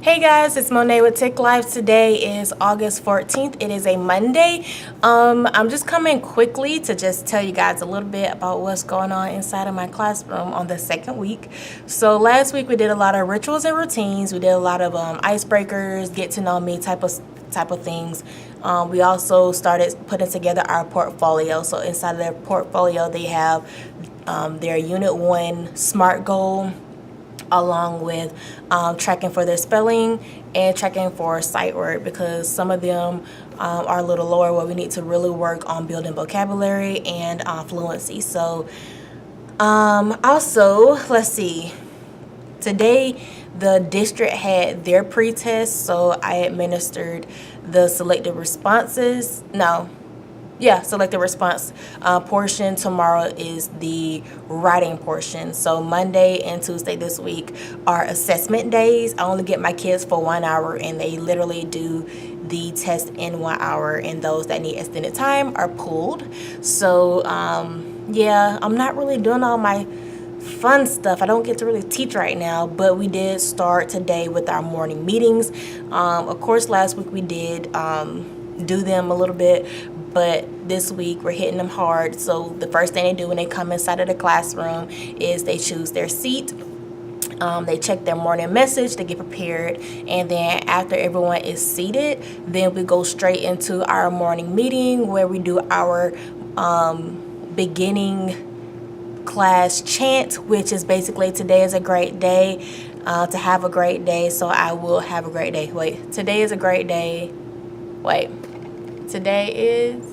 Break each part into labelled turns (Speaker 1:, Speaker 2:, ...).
Speaker 1: Hey guys, it's Monet with Tech Life. Today is August 14th. It is a Monday. I'm just coming quickly to just tell you guys a little bit about what's going on inside of my classroom on the second week. So last week we did a lot of rituals and routines. We did a lot of icebreakers, get to know me type of things. We also started putting together our portfolio. So inside of their portfolio, they have their Unit 1 SMART goal, along with tracking for their spelling and tracking for sight word, because some of them are a little lower where we need to really work on building vocabulary and fluency. So also, let's see, today the district had their pre-test, so I administered the selected responses. Selected response portion. Tomorrow is the writing portion. So Monday and Tuesday this week are assessment days. I only get my kids for 1 hour, and they literally do the test in 1 hour, and those that need extended time are pulled. So I'm not really doing all my fun stuff. I don't get to really teach right now, but we did start today with our morning meetings. Of course, last week we did do them a little bit, but this week we're hitting them hard. So the first thing they do when they come inside of the classroom is they choose their seat. They check their morning message, they get prepared, and then after everyone is seated, then we go straight into our morning meeting where we do our beginning class chant, which is basically today is a great day, to have a great day. So I will have a great day. Today is a great day. Today is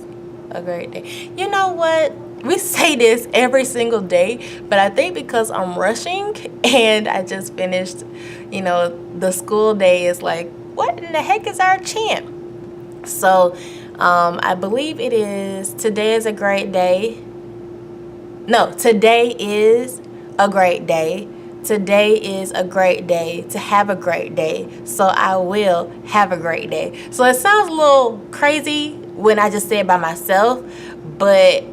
Speaker 1: a great day. You know what? We say this every single day, but I think because I'm rushing and I just finished, the school day is like, what in the heck is our chant? So I believe it is today is a great day. No, today is a great day. Today is a great day to have a great day. So I will have a great day. So it sounds a little crazy when I just say it by myself, but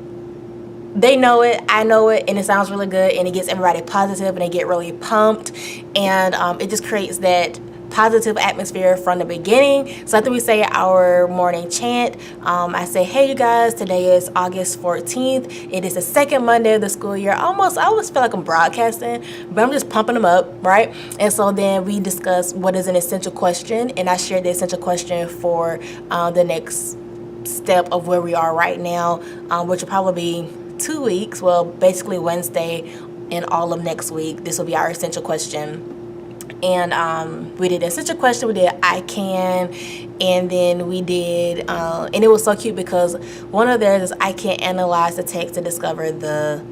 Speaker 1: they know it, I know it, and it sounds really good, and it gets everybody positive, and they get really pumped, and it just creates that positive atmosphere from the beginning. So after we say our morning chant, I say, hey you guys, today is August 14th. It is the second Monday of the school year. I always feel like I'm broadcasting, but I'm just pumping them up, right? And so then we discuss what is an essential question, and I shared the essential question for the next step of where we are right now, which will probably be 2 weeks. Well, basically Wednesday and all of next week, this will be our essential question. And we did essential question, we did I can, and then we did and it was so cute because one of theirs is I can analyze the text to discover the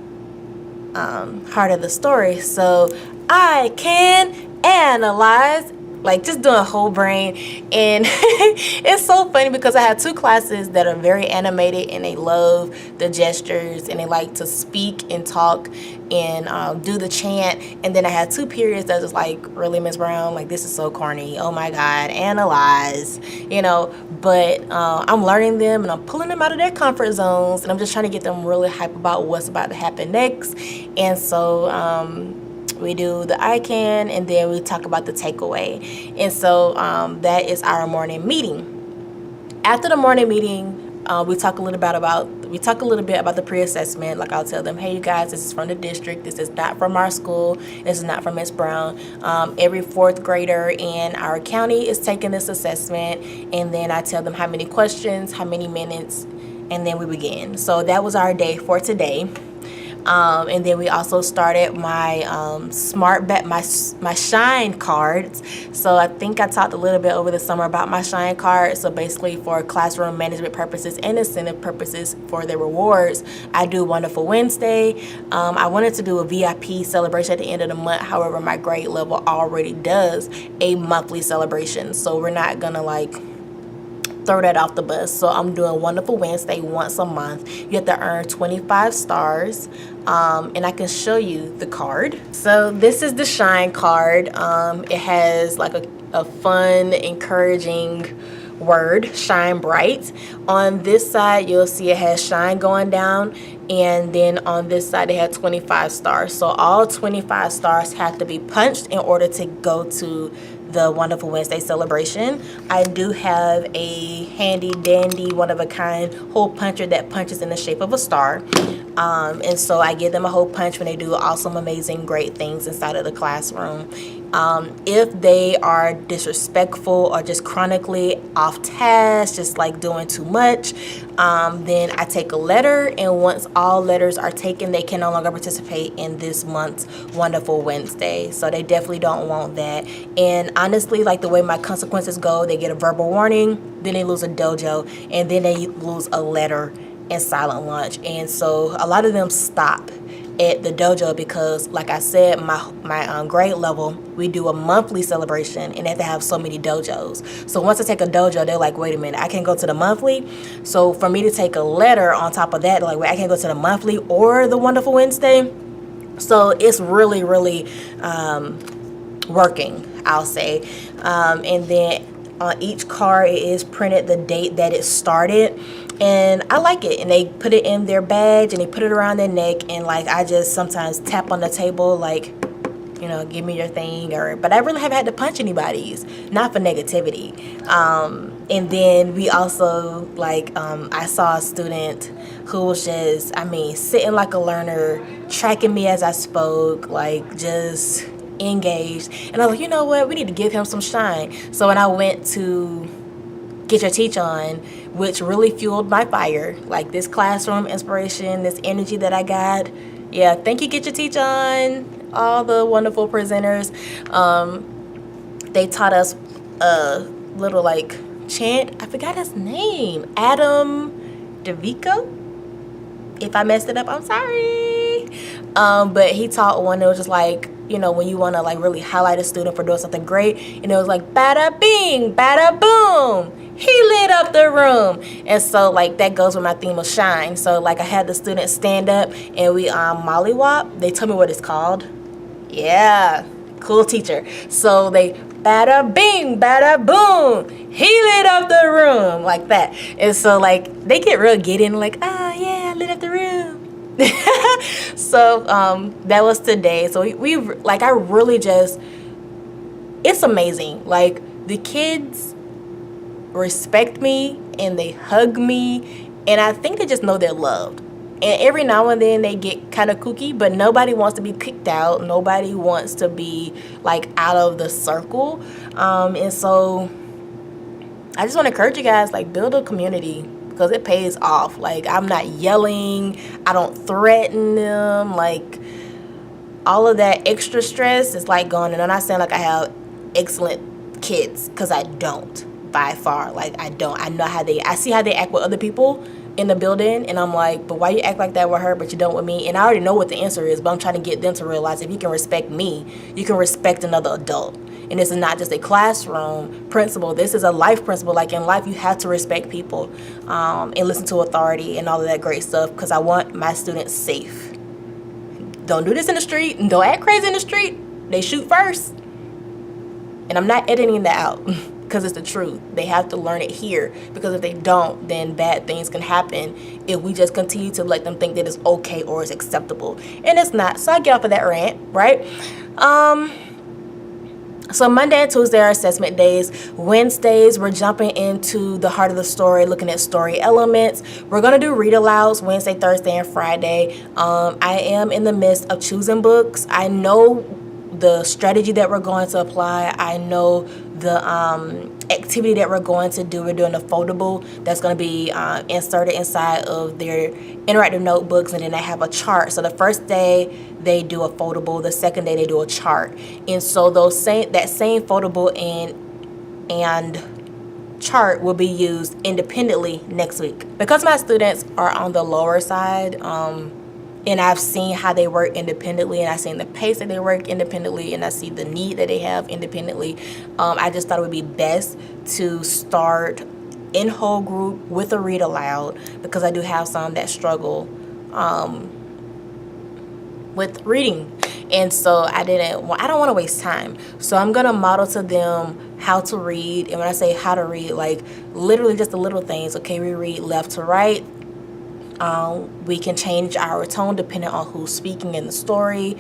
Speaker 1: heart of the story. So I can analyze, like just doing whole brain. And it's so funny because I have two classes that are very animated, and they love the gestures, and they like to speak and talk and do the chant. And then I had two periods that was like, really, Miss Brown, like this is so corny, oh my god, analyze, but I'm learning them, and I'm pulling them out of their comfort zones, and I'm just trying to get them really hype about what's about to happen next. And so we do the I can, and then we talk about the takeaway. And so that is our morning meeting. After the morning meeting, we talk a little bit about the pre-assessment. Like I'll tell them, hey you guys, this is from the district. This is not from our school. This is not from Miss Brown. Every fourth grader in our county is taking this assessment, and then I tell them how many questions, how many minutes, and then we begin. So that was our day for today. And then we also started my my shine cards. So I think I talked a little bit over the summer about my shine cards. So basically for classroom management purposes and incentive purposes for the rewards, I do Wonderful Wednesday. I wanted to do a VIP celebration at the end of the month. However, my grade level already does a monthly celebration, so we're not gonna throw that off the bus. So I'm doing Wonderful Wednesday once a month. You have to earn 25 stars, and I can show you the card. So this is the shine card. It has like a fun, encouraging word, shine bright. On this side, you'll see it has shine going down, and then on this side, they had 25 stars. So all 25 stars have to be punched in order to go to the Wonderful Wednesday celebration. I do have a handy dandy one of a kind hole puncher that punches in the shape of a star. And so I give them a hole punch when they do awesome, amazing, great things inside of the classroom. If they are disrespectful or just chronically off task, just like doing too much, then I take a letter, and once all letters are taken, they can no longer participate in this month's Wonderful Wednesday. So they definitely don't want that. And honestly, like the way my consequences go, they get a verbal warning, then they lose a dojo, and then they lose a letter and silent lunch. And so a lot of them stop at the dojo because, like I said, my grade level, we do a monthly celebration and they have to have so many dojos. So once I take a dojo, they're like, wait a minute, I can't go to the monthly. So for me to take a letter on top of that, they're like, wait, I can't go to the monthly or the Wonderful Wednesday. So it's really, really working, I'll say. And then on each card, it is printed the date that it started. And I like it. And they put it in their badge and they put it around their neck. And like, I just sometimes tap on the table, like, you know, give me your thing. But I really haven't had to punch anybody's, not for negativity. And then we also, like, I saw a student who was just, sitting like a learner, tracking me as I spoke, like just engaged. And I was like, you know what, we need to give him some shine. So when I went to Get Your Teach On, which really fueled my fire, like this classroom inspiration, this energy that I got. Yeah, thank you, Get Your Teach On, all the wonderful presenters. They taught us a little like chant. I forgot his name, Adam DeVico. If I messed it up, I'm sorry. But he taught one that was just like, you know, when you want to like really highlight a student for doing something great, and it was like bada bing, bada boom, he lit up the room. And so like that goes with my theme of shine. So like I had the students stand up and we mollywop. They told me what it's called. Yeah, cool teacher. So they bada bing, bada boom, he lit up the room, like that. And so like they get real giddy and like, oh yeah, I lit up the room. So that was today. So we like, I really just, it's amazing. Like the kids respect me and they hug me, and I think they just know they're loved. And every now and then they get kind of kooky, but nobody wants to be kicked out. Nobody wants to be like out of the circle. And so I just want to encourage you guys, like, build a community, because it pays off. Like, I'm not yelling, I don't threaten them, like all of that extra stress is like gone. And I'm not saying like I have excellent kids, because I don't, by far. Like I don't. I see how they act with other people in the building, and I'm like, but why you act like that with her but you don't with me? And I already know what the answer is, but I'm trying to get them to realize if you can respect me, you can respect another adult. And this is not just a classroom principle. This is a life principle. Like in life, you have to respect people and listen to authority and all of that great stuff, because I want my students safe. Don't do this in the street, and don't act crazy in the street. They shoot first. And I'm not editing that out, because it's the truth. They have to learn it here, because if they don't, then bad things can happen if we just continue to let them think that it's okay or it's acceptable. And it's not. So I get off of that rant, right? So Monday and Tuesday are assessment days. Wednesdays, we're jumping into the heart of the story, looking at story elements. We're going to do read alouds Wednesday, Thursday, and Friday. I am in the midst of choosing books. I know the strategy that we're going to apply. I know the activity that we're going to do. We're doing a foldable that's going to be inserted inside of their interactive notebooks, and then they have a chart. So the first day they do a foldable, the second day they do a chart. And so that same foldable and chart will be used independently next week. Because my students are on the lower side, and I've seen how they work independently, and I've seen the pace that they work independently, and I see the need that they have independently. I just thought it would be best to start in whole group with a read aloud, because I do have some that struggle with reading. And so I don't want to waste time. So I'm going to model to them how to read. And when I say how to read, like literally just the little things. Okay, we read left to right. We can change our tone depending on who's speaking in the story.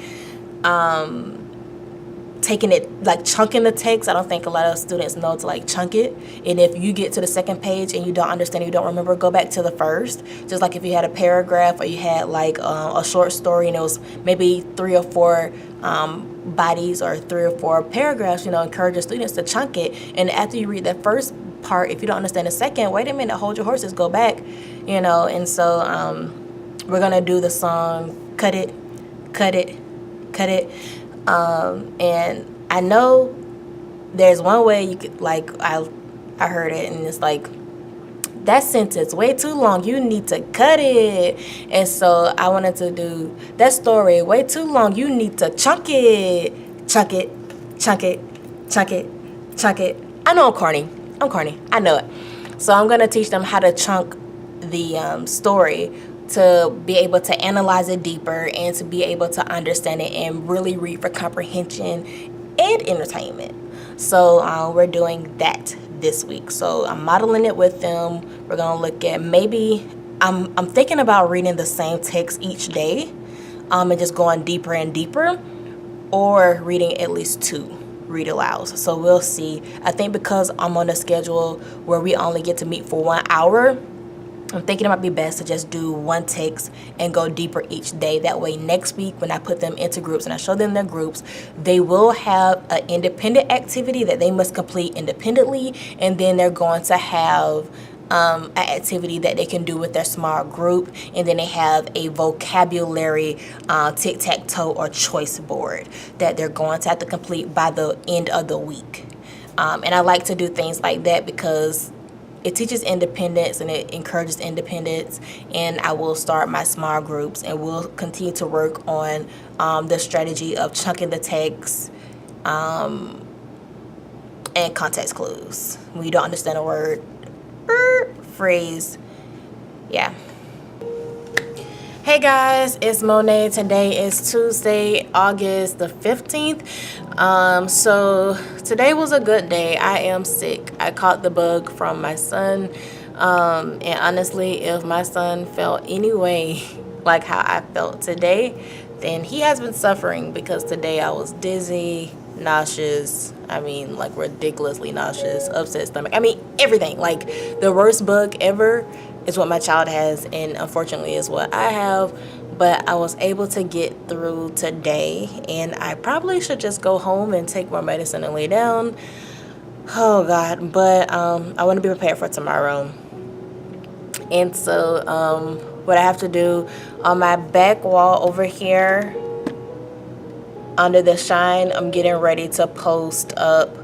Speaker 1: taking it, like chunking the text. I don't think a lot of students know to like chunk it. And if you get to the second page and you don't understand, you don't remember, go back to the first. Just like if you had a paragraph or you had like a short story and it was maybe 3 or 4 bodies or 3 or 4 paragraphs, encourage your students to chunk it. And after you read that first part, if you don't understand the second, wait a minute, hold your horses, go back, And so we're gonna do the song Cut It, Cut It, Cut It. And I know there's one way you could, like, I heard it and it's like, that sentence way too long, you need to cut it. And so I wanted to do that story way too long, you need to chunk it, chunk it, chunk it, chunk it, chunk it. I know I'm corny, I know it. So I'm gonna teach them how to chunk the story to be able to analyze it deeper and to be able to understand it and really read for comprehension and entertainment. So we're doing that this week. So I'm modeling it with them. We're gonna look at, maybe I'm thinking about reading the same text each day, and just going deeper and deeper, or reading at least 2 read alouds. So we'll see. I think because I'm on a schedule where we only get to meet for 1 hour, I'm thinking it might be best to just do 1 text and go deeper each day. That way next week when I put them into groups and I show them their groups, they will have an independent activity that they must complete independently, and then they're going to have an activity that they can do with their small group, and then they have a vocabulary tic-tac-toe or choice board that they're going to have to complete by the end of the week. And I like to do things like that because it teaches independence and it encourages independence. And I will start my small groups and we'll continue to work on the strategy of chunking the text and context clues. When you don't understand a word, phrase, yeah. Hey guys, it's Monet. Today is Tuesday, August the 15th. So today was a good day. I am sick. I caught the bug from my son. And honestly, if my son felt any way like how I felt today, then he has been suffering, because today I was dizzy, nauseous, like ridiculously nauseous, upset stomach, everything. Like the worst bug ever is what my child has, and unfortunately is what I have. But I was able to get through today, and I probably should just go home and take more medicine and lay down. Oh God, but I want to be prepared for tomorrow. And so what I have to do on my back wall over here under the shine, I'm getting ready to post up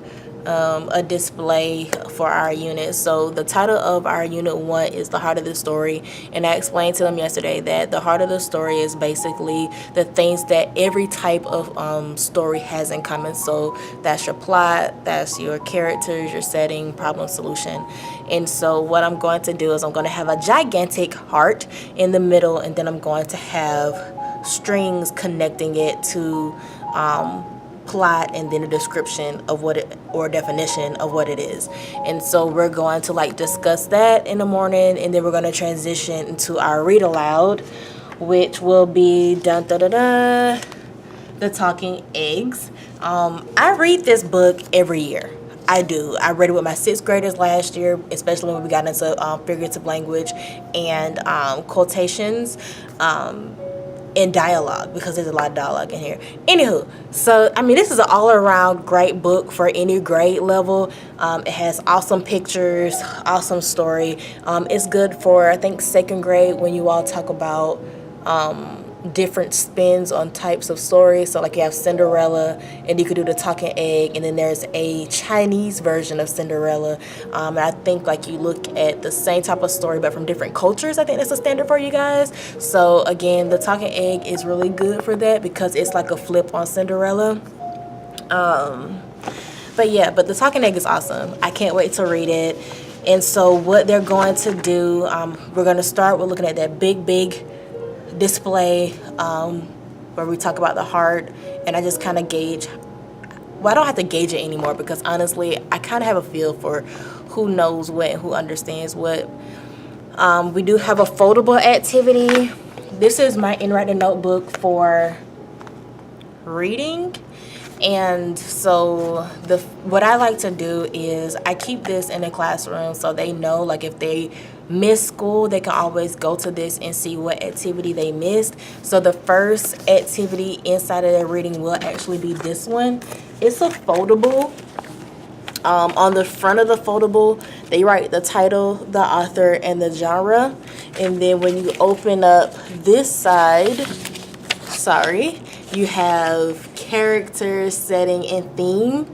Speaker 1: a display for our unit. So the title of our unit 1 is The Heart of the Story, and I explained to them yesterday that the heart of the story is basically the things that every type of story has in common. So that's your plot, that's your characters, your setting, problem, solution. And so what I'm going to do is I'm going to have a gigantic heart in the middle, and then I'm going to have strings connecting it to plot, and then a description of what it, or definition of what it is. And so we're going to like discuss that in the morning, and then we're going to transition into our read aloud, which will be The Talking Eggs. I read this book every year. I do. I read it with my 6th graders last year, especially when we got into figurative language and quotations. And dialogue, because there's a lot of dialogue in here. Anywho, so this is an all-around great book for any grade level. It has awesome pictures, awesome story. It's good for, I think, 2nd grade, when you all talk about different spins on types of stories. So like you have Cinderella, and you could do The Talking Egg, and then there's a Chinese version of Cinderella. And I think like you look at the same type of story but from different cultures. I think that's a standard for you guys. So again, The Talking Egg is really good for that, because it's like a flip on Cinderella. But The Talking Egg is awesome. I can't wait to read it. And so what they're going to do, we're going to start with looking at that big display where we talk about the heart, and I just kind of gauge, well, I don't have to gauge it anymore, because honestly I kind of have a feel for who knows what and who understands what. We do have a foldable activity. This is my in-writing notebook for reading, And so what I like to do is I keep this in the classroom so they know, like, if they miss school, they can always go to this and see what activity they missed. So the first activity inside of their reading will actually be this one. It's a foldable. On the front of the foldable, they write the title, the author, and the genre. And then when you open up this side, you have character, setting, and theme.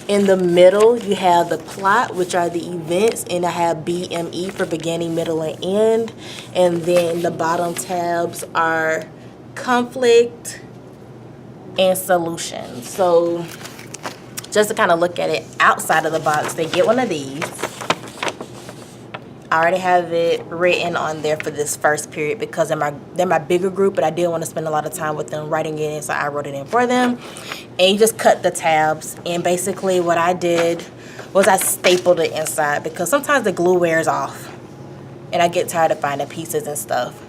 Speaker 1: In the middle, you have the plot, which are the events, and I have BME for beginning, middle, and end. And then the bottom tabs are conflict and solution. So just to kind of look at it outside of the box, they get one of these. I already have it written on there for this first period because they're my bigger group, but I didn't want to spend a lot of time with them writing it in, so I wrote it in for them. And you just cut the tabs, and basically what I did was I stapled it inside because sometimes the glue wears off, and I get tired of finding pieces and stuff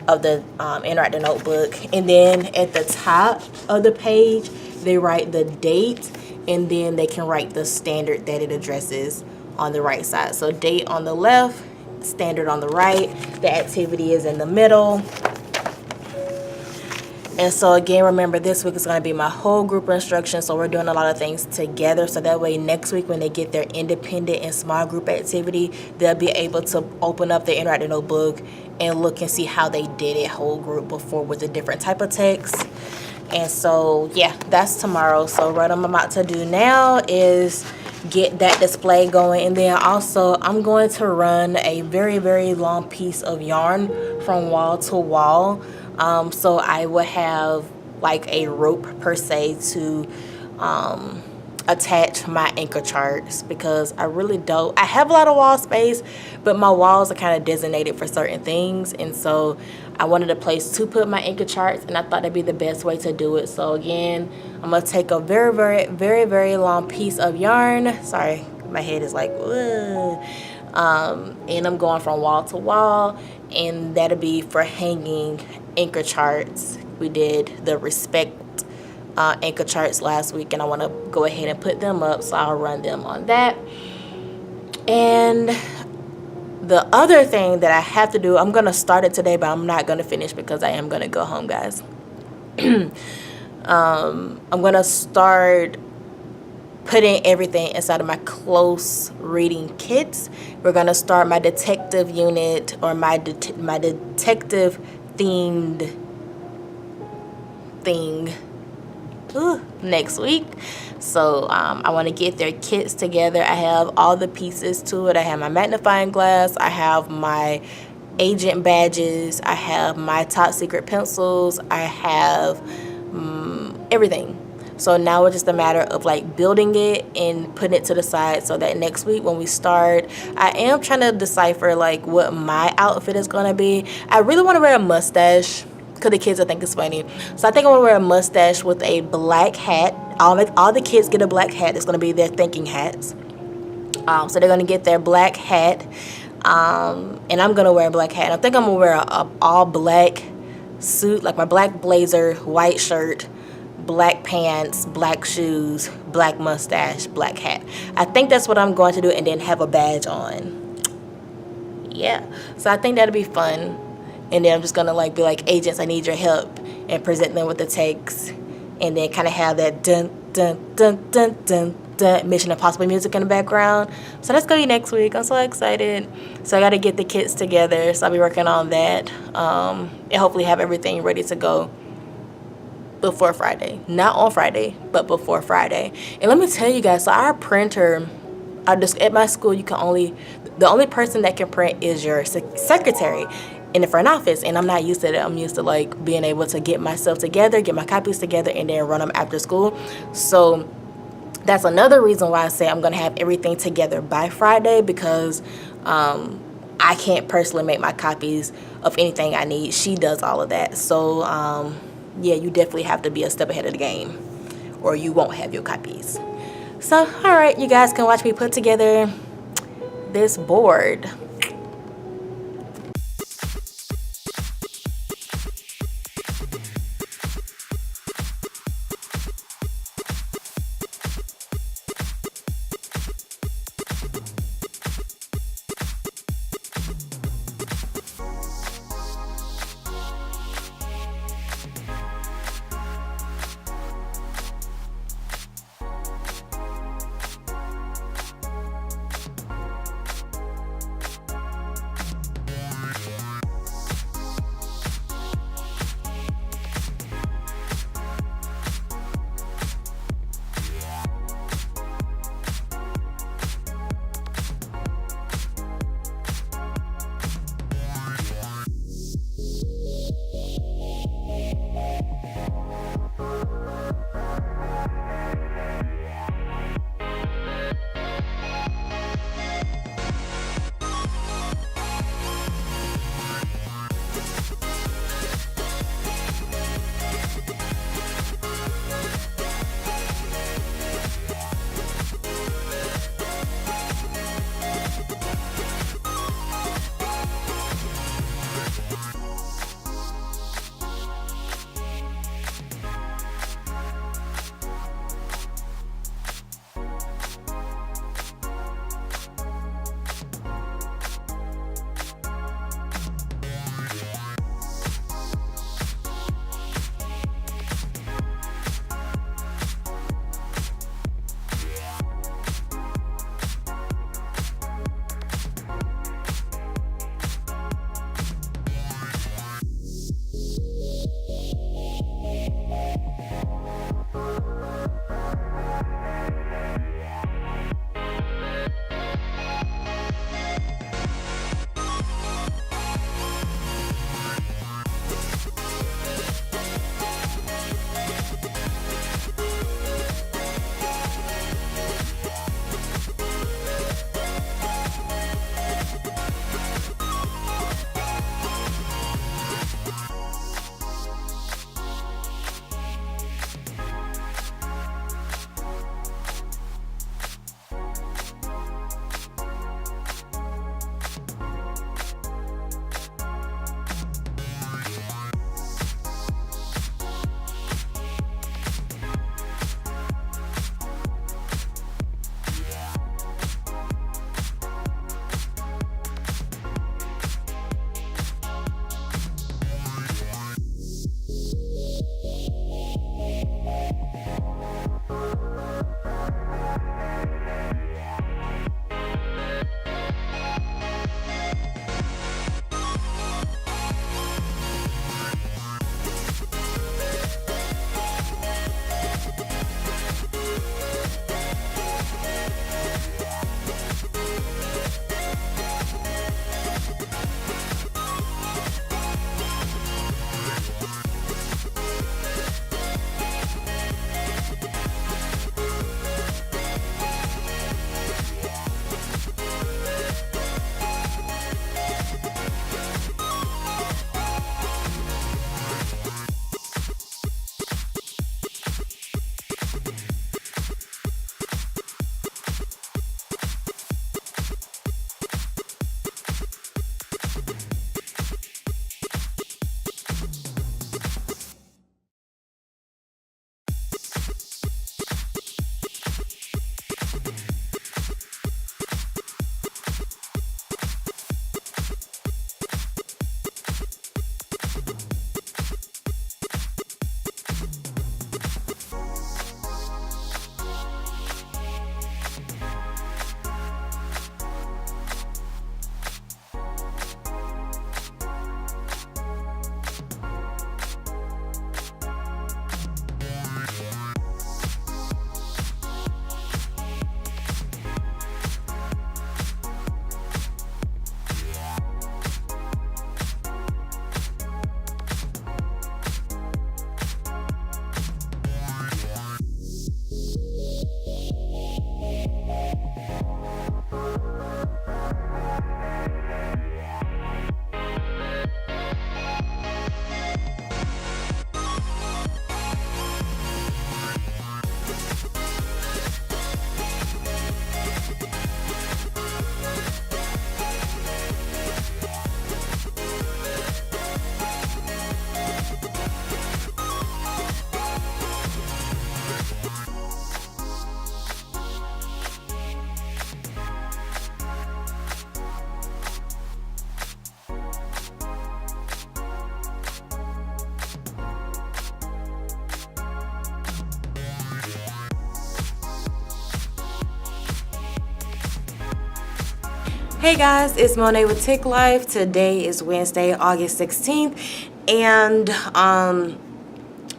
Speaker 1: of the interactive notebook. And then at the top of the page, they write the date, and then they can write the standard that it addresses on the right side. So date on the left, standard on the right, the activity is in the middle. And so again, remember, this week is going to be my whole group instruction, so we're doing a lot of things together, so that way next week when they get their independent and small group activity, they'll be able to open up the interactive notebook and look and see how they did it whole group before with a different type of text. And so yeah, that's tomorrow. So what I'm about to do now is get that display going, and then also I'm going to run a very, very long piece of yarn from wall to wall. So I will have like a rope per se to attach my anchor charts, because I really don't, I have a lot of wall space, but my walls are kind of designated for certain things, and so I wanted a place to put my anchor charts, and I thought that'd be the best way to do it. So again, I'm gonna take a very, very, very, very long piece of yarn. Sorry, my head is like, ugh. And I'm going from wall to wall, and that'll be for hanging anchor charts. We did the respect anchor charts last week, and I want to go ahead and put them up, so I'll run them on that. And the other thing that I have to do, I'm going to start it today, but I'm not going to finish because I am going to go home, guys. I'm going to start putting everything inside of my close reading kits. We're going to start my detective unit, or my detective themed thing next week. So I want to get their kits together. I have all the pieces to it. I have my magnifying glass, I have my agent badges, I have my top secret pencils, I have everything. So now it's just a matter of like building it and putting it to the side, so that next week when we start, I am trying to decipher like what my outfit is going to be. I really want to wear a mustache because the kids will think it's funny. So I think I'm going to wear a mustache with a black hat. All the kids get a black hat. It's going to be their thinking hats. So they're going to get their black hat. And I'm going to wear a black hat. And I think I'm going to wear a all black suit, like my black blazer, white shirt, black pants, black shoes, black mustache, black hat. I think that's what I'm going to do, and then have a badge on. Yeah. So I think that'll be fun. And then I'm just going to like be like, agents, I need your help, and present them with the text, and then kind of have that dun dun dun dun dun dun Mission Impossible music in the background. So that's going to be next week. I'm so excited. So I got to get the kits together, so I'll be working on that, and hopefully have everything ready to go before Friday. Not on Friday, but before Friday. And let me tell you guys, so our printer, at my school, the only person that can print is your secretary in the front office, and I'm not used to that. I'm used to like being able to get myself together, get my copies together, and then run them after school. So that's another reason why I say I'm gonna have everything together by Friday, because I can't personally make my copies of anything I need. She does all of that. So yeah, you definitely have to be a step ahead of the game, or you won't have your copies. So all right, you guys can watch me put together this board. Hey guys, it's Monet with Tick Life. Today is Wednesday, August 16th, and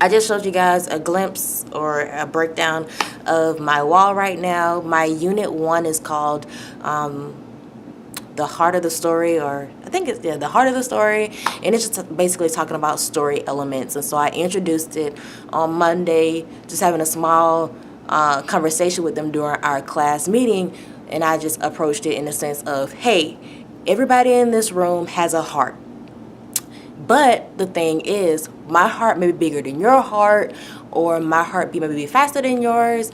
Speaker 1: I just showed you guys a glimpse or a breakdown of my wall right now. My unit 1 is called the heart of the story, or I think it's the heart of the story, and it's just basically talking about story elements. And so I introduced it on Monday, just having a small conversation with them during our class meeting, and I just approached it in the sense of, hey, everybody in this room has a heart. But the thing is, my heart may be bigger than your heart, or my heartbeat may be faster than yours.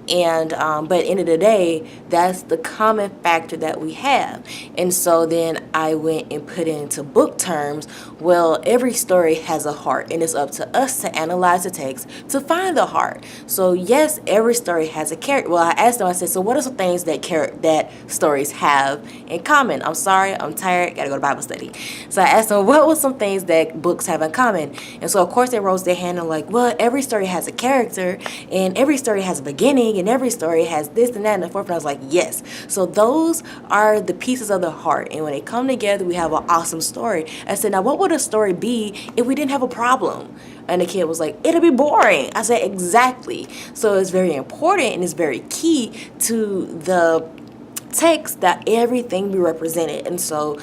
Speaker 1: And but at the end of the day, that's the common factor that we have. And so then I went and put it into book terms. Well, every story has a heart, and it's up to us to analyze the text to find the heart. So yes, every story has a character. Well, I asked them, I said, so what are some things that stories have in common? I'm sorry, I'm tired, gotta go to Bible study. So I asked them, what were some things that books have in common? And so of course they raised their hand and like, well, every story has a character, and every story has a beginning, and every story has this and that and the fourth. And I was like, yes. So those are the pieces of the heart, and when they come together, we have an awesome story. I said, now what would a story be if we didn't have a problem? And the kid was like, it'll be boring. I said, exactly. So it's very important and it's very key to the text that everything be represented. And so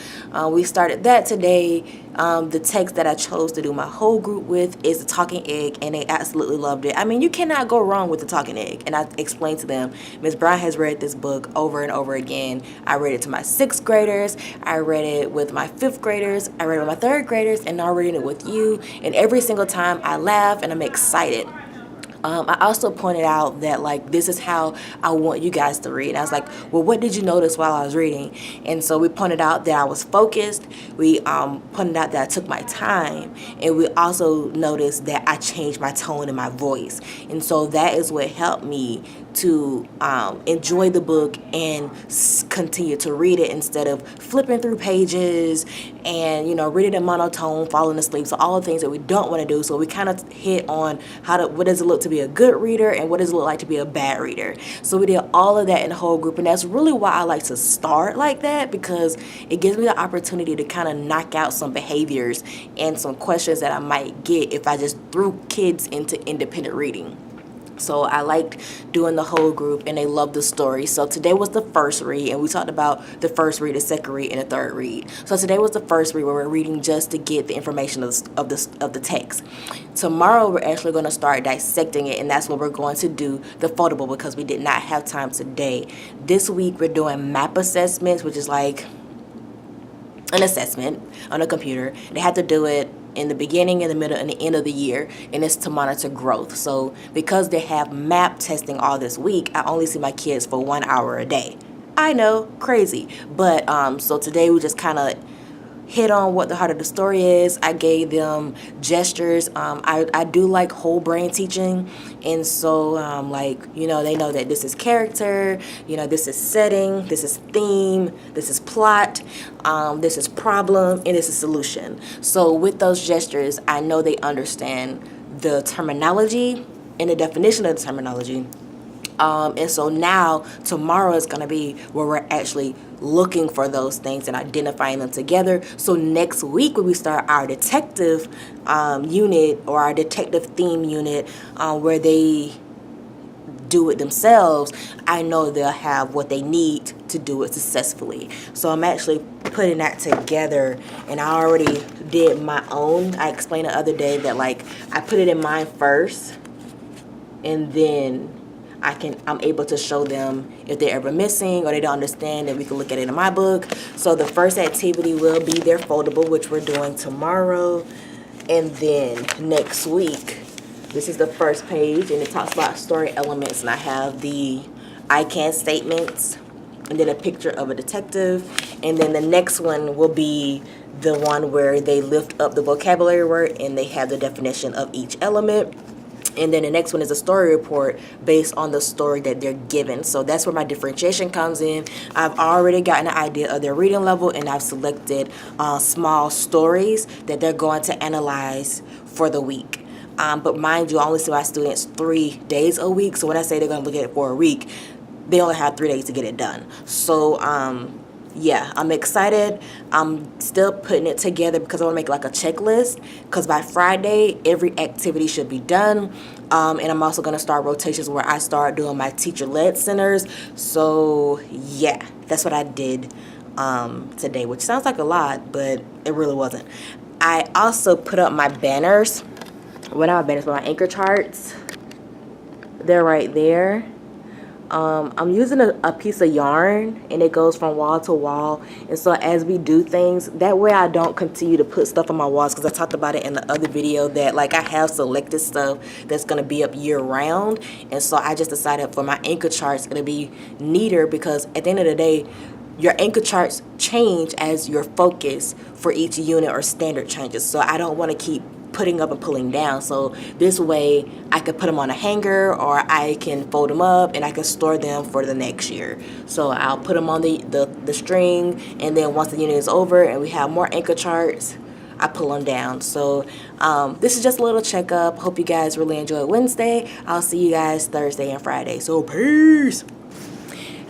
Speaker 1: we started that today. The text that I chose to do my whole group with is The Talking Egg, and they absolutely loved it. I mean, you cannot go wrong with The Talking Egg. And I explained to them, Ms. Brown has read this book over and over again. I read it to my 6th graders, I read it with my 5th graders, I read it with my 3rd graders, and now I'm reading it with you. And every single time I laugh and I'm excited. I also pointed out that, like, this is how I want you guys to read. And I was like, well, what did you notice while I was reading? And so we pointed out that I was focused. We pointed out that I took my time. And we also noticed that I changed my tone and my voice. And so that is what helped me to enjoy the book and continue to read it instead of flipping through pages and, you know, reading in monotone, falling asleep. So all the things that we don't want to do. So we kind of hit on what does it look to be a good reader and what does it look like to be a bad reader. So we did all of that in the whole group, and that's really why I like to start like that, because it gives me the opportunity to kind of knock out some behaviors and some questions that I might get if I just threw kids into independent reading. So I liked doing the whole group, and they loved the story. So today was the first read, and we talked about the first read, the second read, and the third read. So today was the first read where we're reading just to get the information of the text. Tomorrow we're actually going to start dissecting it, and that's what we're going to do, the foldable, because we did not have time today. This week we're doing map assessments, which is like an assessment on a computer. They have to do it in the beginning, in the middle, and the end of the year, and it's to monitor growth. So because they have map testing all this week, I only see my kids for 1 hour a day. I know, crazy. But so today we just kind of hit on what the heart of the story is. I gave them gestures. I do like whole brain teaching, and so like, you know, they know that this is character, you know, this is setting, this is theme, this is plot, this is problem, and this is solution. So with those gestures, I know they understand the terminology and the definition of the terminology. And so now tomorrow is going to be where we're actually looking for those things and identifying them together. So next week when we start our detective unit, or our detective theme unit, where they do it themselves, I know they'll have what they need to do it successfully. So I'm actually putting that together, and I already did my own. I explained the other day that, like, I put it in mine first, and then I'm able to show them if they're ever missing or they don't understand, that we can look at it in my book. So the first activity will be their foldable, which we're doing tomorrow. And then next week, this is the first page, and it talks about story elements, and I have the I can statements, and then a picture of a detective. And then the next one will be the one where they lift up the vocabulary word and they have the definition of each element. And then the next one is a story report based on the story that they're given. So that's where my differentiation comes in. I've already gotten an idea of their reading level, and I've selected small stories that they're going to analyze for the week. But mind you, I only see my students 3 days a week. So when I say they're going to look at it for a week, they only have 3 days to get it done. So
Speaker 2: yeah, I'm excited. I'm still putting it together because I want to make like a checklist, because by Friday every activity should be done. And I'm also going to start rotations where I start doing my teacher-led centers. So yeah, that's what I did today, which sounds like a lot, but it really wasn't. I also put up my banners. Well, not my banners, but my anchor charts. They're right there. I'm using a piece of yarn, and it goes from wall to wall. And so as we do things, that way I don't continue to put stuff on my walls, because I talked about it in the other video that like I have selected stuff that's going to be up year round. And so I just decided for my anchor charts it'll be neater, because at the end of the day, your anchor charts change as your focus for each unit or standard changes. So I don't want to keep putting up and pulling down. So this way I could put them on a hanger, or I can fold them up and I can store them for the next year. So I'll put them on the string, and then once the unit is over and we have more anchor charts, I pull them down. So this is just a little checkup. Hope you guys really enjoyed Wednesday. I'll see you guys Thursday and Friday. So peace.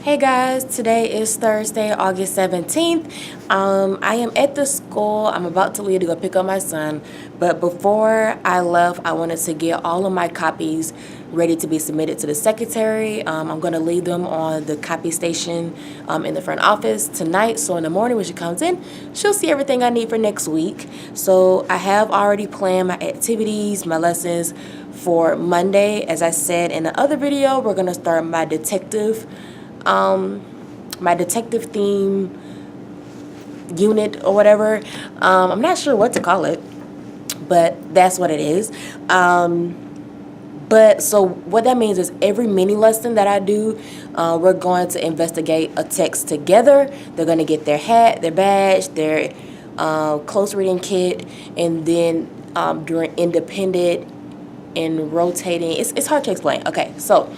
Speaker 1: Hey guys, today is Thursday, August 17th. I am at the school. I'm about to leave to go pick up my son. But before I left, I wanted to get all of my copies ready to be submitted to the secretary. I'm going to leave them on the copy station in the front office tonight. So in the morning when she comes in, she'll see everything I need for next week. So I have already planned my activities, my lessons for Monday. As I said in the other video, we're going to start my detective theme unit or whatever. I'm not sure what to call it, but that's what it is. But so what that means is every mini lesson that I do, we're going to investigate a text together. They're going to get their hat, their badge, their close reading kit, and then during independent and rotating, it's hard to explain. Okay, so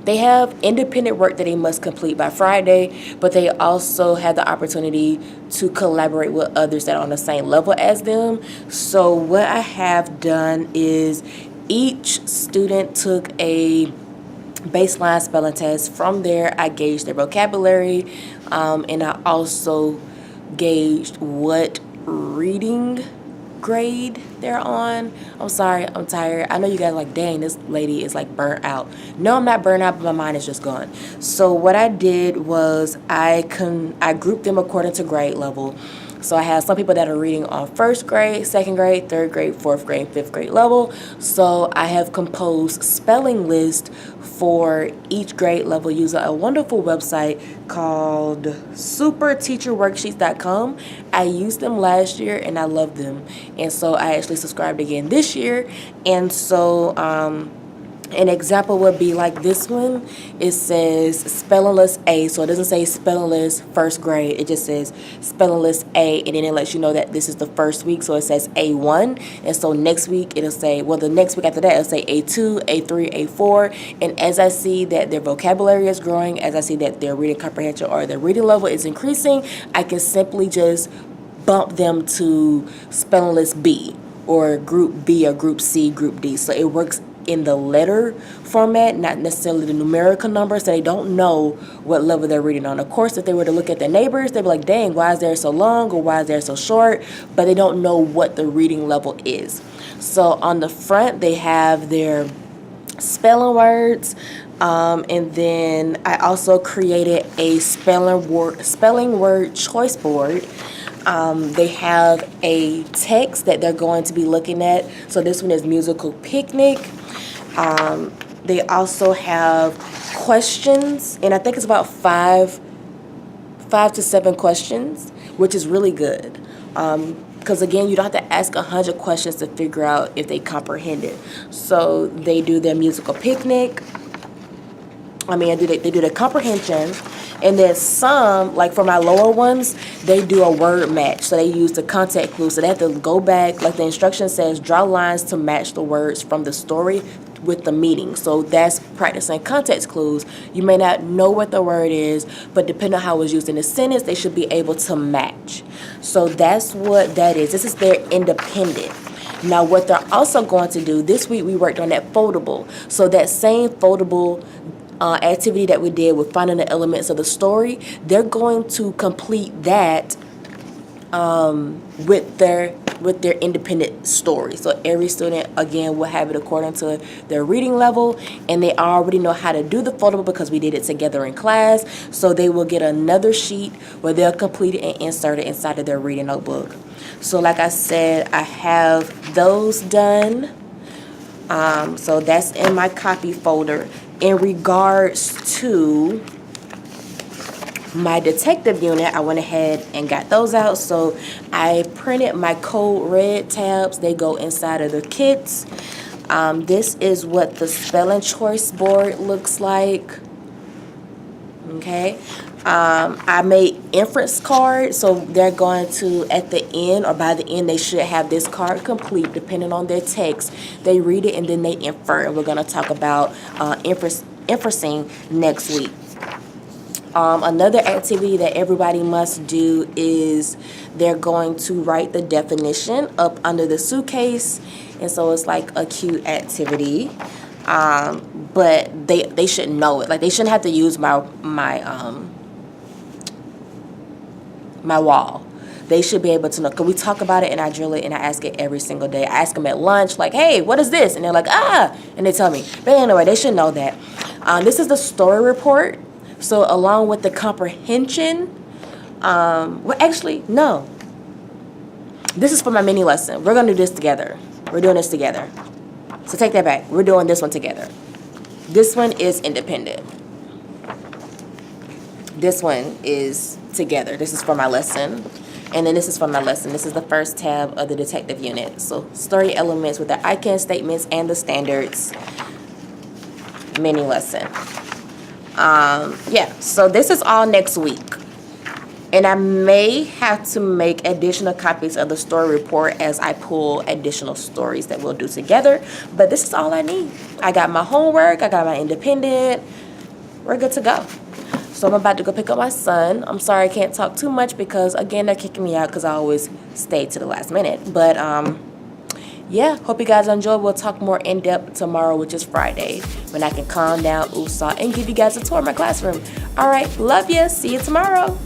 Speaker 1: they have independent work that they must complete by Friday, but they also have the opportunity to collaborate with others that are on the same level as them. So what I have done is each student took a baseline spelling test. From there, I gauged their vocabulary, and I also gauged what reading grade they're on. I'm sorry, I'm tired. I know you guys are like, dang, this lady is like burnt out. No, I'm not burnt out, but my mind is just gone. So what I did was I grouped them according to grade level. So I have some people that are reading on first grade, second grade, third grade, fourth grade, fifth grade level. So I have composed spelling lists for each grade level using a wonderful website called superteacherworksheets.com. I used them last year and I loved them. And so I actually subscribed again this year. And so an example would be like this one. It says spelling list A, so it doesn't say spelling list first grade. It just says spelling list A, and then it lets you know that this is the first week, so it says A1. And so next week it'll say, well, the next week after that it'll say A2, A3, A4. And as I see that their vocabulary is growing, as I see that their reading comprehension or their reading level is increasing, I can simply just bump them to spelling list B, or group B, or group C, group D. So it works in the letter format, not necessarily the numerical number, so they don't know what level they're reading on. Of course, if they were to look at their neighbors, they'd be like, dang, why is theirs so long, or why is theirs so short? But they don't know what the reading level is. So on the front, they have their spelling words, and then I also created a spelling word choice board. They have a text that they're going to be looking at. So this one is musical picnic. They also have questions, and I think it's about five to seven questions, which is really good. Because again, you don't have to ask 100 questions to figure out if they comprehend it. So they do their musical picnic. They do the comprehension, and then some, like for my lower ones, they do a word match. So they use the context clues. So they have to go back, like the instruction says, draw lines to match the words from the story with the meaning. So that's practicing context clues. You may not know what the word is, but depending on how it's used in the sentence, they should be able to match. So that's what that is. This is their independent. Now, what they're also going to do, this week we worked on that foldable. So that same foldable
Speaker 2: activity that we did with finding the elements of the story, they're going to complete that with their independent story. So every student again will have it according to their reading level, and they already know how to do the foldable because we did it together in class. So they will get another sheet where they'll complete it and insert it inside of their reading notebook. So like I said, I have those done. So that's in my copy folder. In regards to my detective unit, I went ahead and got those out. So I printed my code red tabs. They go inside of the kits. This is what the spelling choice board looks like. Okay. I made inference cards, so they're going to, at the end or by the end, they should have this card complete depending on their text. They read it and then they infer, and we're going to talk about inferencing next week. Another activity that everybody must do is they're going to write the definition up under the suitcase, and so it's like a cute activity. But they should know it. Like, they shouldn't have to use my wall. They should be able to know, because we talk about it and I drill it and I ask it every single day. I ask them at lunch, like, hey, what is this? And they're like, and they tell me. But anyway, they should know that. This is the story report. So along with the comprehension, well, actually, no. This is for my mini lesson. We're going to do this together. We're doing this together. So take that back. We're doing this one together. This one is independent. This one is together. This is for my lesson. And then this is for my lesson. This is the first tab of the detective unit. So story elements with the I can statements and the standards. Mini lesson. Yeah, so this is all next week. And I may have to make additional copies of the story report as I pull additional stories that we'll do together. But this is all I need. I got my homework. I got my independent. We're good to go. So I'm about to go pick up my son. I'm sorry I can't talk too much because, again, they're kicking me out because I always stay to the last minute. But, yeah, hope you guys enjoy. We'll talk more in depth tomorrow, which is Friday, when I can calm down, and give you guys a tour of my classroom. All right, love you. See you tomorrow.